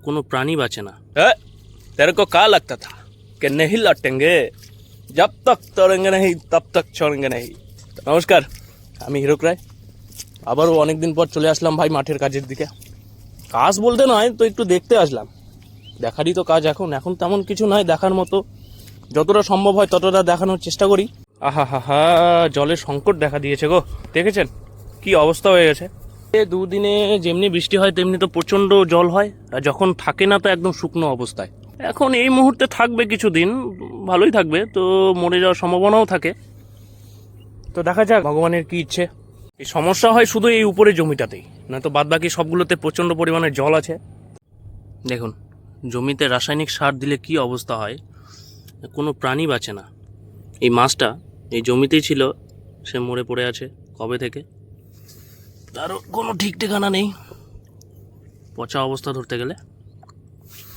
কোনো প্রাণী বাঁচে না। तेरे को क्या लगता था कि नहीं लौटेंगे, जब तक तोड़ेंगे नहीं तब तक छोड़ेंगे नहीं। নমস্কার, আমি হিরক রায়। আবারও অনেকদিন পর চলে আসলাম ভাই মাঠের কাজের দিকে। কাজ বলতে নয় তো, একটু দেখতে আসলাম। দেখারই তো কাজ। এখন তেমন কিছু নয় দেখার মতো, যতটা সম্ভব হয় ততটা দেখানোর চেষ্টা করি। আহা হা হা, জলের সংকট দেখা দিয়েছে গো। দেখেছেন কি অবস্থা হয়ে গেছে। দুদিনে যেমনি বৃষ্টি হয় তেমনি তো প্রচণ্ড জল হয়, আর যখন থাকে না তো একদম শুকনো অবস্থায়। এখন এই মুহূর্তে থাকবে কিছুদিন, ভালোই থাকবে, তো মরে যাওয়ার সম্ভাবনাও থাকে। তো দেখা যাক ভগবানের কি ইচ্ছে। এই সমস্যা হয় শুধু এই উপরে জমিটাতেই, না তো বাদ বাকি সবগুলোতে প্রচণ্ড পরিমাণে জল আছে। দেখুন জমিতে রাসায়নিক সার দিলে কি অবস্থা হয়, কোনো প্রাণী বাঁচে না। এই মাছটা এই জমিতেই ছিল, সে মরে পড়ে আছে কবে থেকে, তারও কোনো ঠিক ঠিকানা নেই, পচা অবস্থা ধরতে গেলে।